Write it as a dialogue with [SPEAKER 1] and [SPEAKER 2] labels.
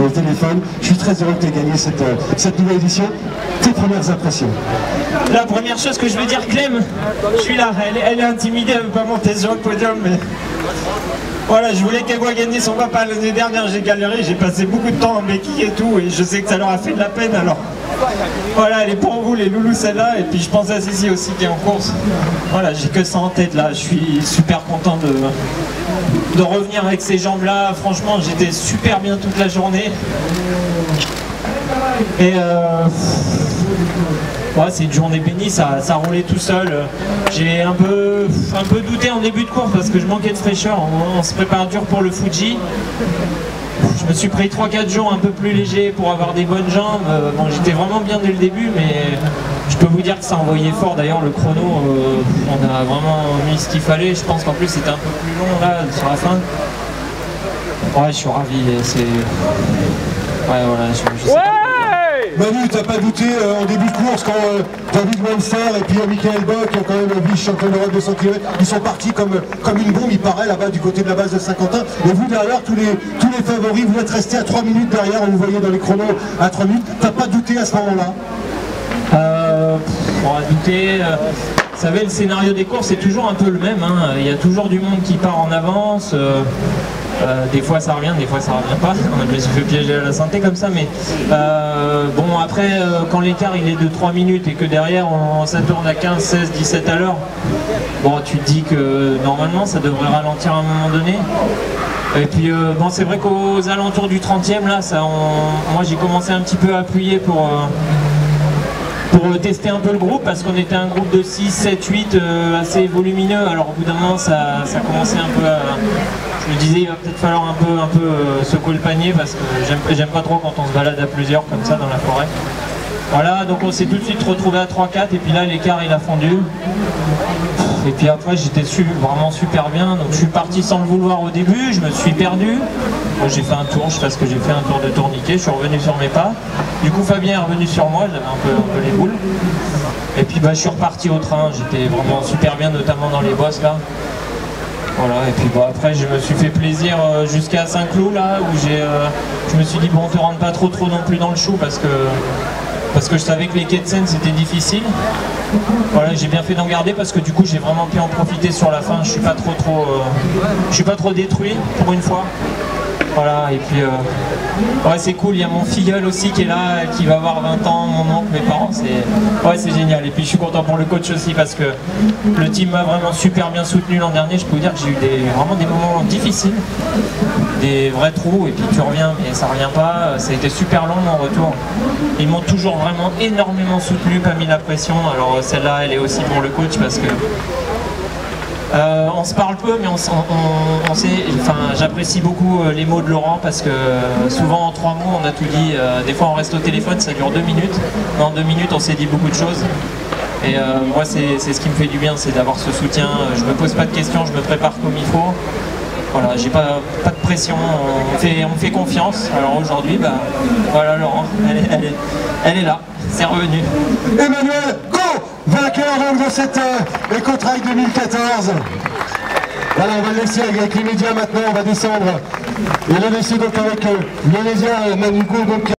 [SPEAKER 1] au téléphone. Je suis très heureux que tu aies gagné cette nouvelle édition. Tes premières impressions?
[SPEAKER 2] La première chose que je veux dire, Clem, je suis là, elle est intimidée, elle ne veut pas monter sur le podium, mais voilà, je voulais qu'elle voit gagner son papa l'année dernière, j'ai galéré, j'ai passé beaucoup de temps en béquille et tout, et je sais que ça leur a fait de la peine, alors voilà, elle est pour vous les loulous celle-là, et puis je pense à Zizi aussi qui est en course. Voilà, j'ai que ça en tête là, je suis super content de revenir avec ces jambes-là, franchement j'étais super bien toute la journée. Et ouais, c'est une journée bénie, ça roulait tout seul. J'ai un peu douté en début de course parce que je manquais de fraîcheur. On se prépare dur pour le Fuji. Je me suis pris 3-4 jours un peu plus léger pour avoir des bonnes jambes. Bon, j'étais vraiment bien dès le début, mais je peux vous dire que ça envoyait fort. D'ailleurs, le chrono, on a vraiment mis ce qu'il fallait. Je pense qu'en plus, c'était un peu plus long là, sur la fin. Ouais, je suis ravi. Ouais, voilà, je sais pas.
[SPEAKER 1] Manu, t'as pas douté en début de course quand David Wenser et puis Michael Bock, quand même vice-champion d'Europe de 100 km, ils sont partis comme une bombe, il paraît, là-bas du côté de la base de Saint-Quentin. Et vous derrière, tous les favoris, vous êtes restés à 3 minutes derrière, on vous voyait dans les chronos à 3 minutes. T'as pas douté à ce moment-là?
[SPEAKER 2] On a douté. Vous savez, le scénario des courses c'est toujours un peu le même, hein. Il y a toujours du monde qui part en avance. Des fois ça revient, des fois ça revient pas. Je me suis fait piéger à la santé comme ça, mais bon après quand l'écart il est de 3 minutes et que derrière ça tourne à 15, 16, 17 à l'heure, bon tu te dis que normalement ça devrait ralentir à un moment donné. Et puis bon c'est vrai qu'aux alentours du 30e là, moi j'ai commencé un petit peu à appuyer pour tester un peu le groupe parce qu'on était un groupe de 6, 7, 8 assez volumineux. Alors au bout d'un moment ça commençait un peu à... Je me disais il va peut-être falloir un peu secouer le panier parce que j'aime pas trop quand on se balade à plusieurs comme ça dans la forêt. Voilà, donc on s'est tout de suite retrouvé à 3-4 et puis là l'écart il a fondu. Et puis après j'étais vraiment super bien, donc je suis parti sans le vouloir au début, je me suis perdu. J'ai fait un tour, je sais pas ce que j'ai fait, un tour de tourniquet, je suis revenu sur mes pas. Du coup Fabien est revenu sur moi, j'avais un peu les boules. Et puis bah, je suis reparti au train, j'étais vraiment super bien, notamment dans les bosses là. Voilà, et puis bon, après je me suis fait plaisir jusqu'à Saint-Cloud là, où je me suis dit bon, te rentre pas trop non plus dans le chou parce que je savais que les quais de Seine c'était difficile. Voilà, j'ai bien fait d'en garder parce que du coup j'ai vraiment pu en profiter sur la fin, je suis pas trop détruit pour une fois. Voilà, et puis ouais c'est cool, il y a mon filleul aussi qui est là, qui va avoir 20 ans, mon oncle, mes parents, c'est génial. Et puis je suis content pour le coach aussi parce que le team m'a vraiment super bien soutenu l'an dernier. Je peux vous dire que j'ai eu vraiment des moments difficiles, des vrais trous, et puis tu reviens mais ça revient pas, ça a été super long mon retour. Ils m'ont toujours vraiment énormément soutenu, pas mis la pression. Alors celle-là elle est aussi pour le coach parce que on se parle peu, mais j'apprécie beaucoup les mots de Laurent parce que souvent en 3 mots on a tout dit. Des fois on reste au téléphone, ça dure 2 minutes, mais en 2 minutes on s'est dit beaucoup de choses. Et moi c'est ce qui me fait du bien, c'est d'avoir ce soutien. Je me pose pas de questions, je me prépare comme il faut. Voilà, j'ai pas de pression, on me fait confiance. Alors aujourd'hui, bah, voilà Laurent, elle est là, c'est revenu.
[SPEAKER 1] Emmanuel, go! Vainqueur donc de cette Eco-Trail 2014. Voilà, on va le laisser avec les médias maintenant, on va descendre et le laisser donc avec le média Manu Go.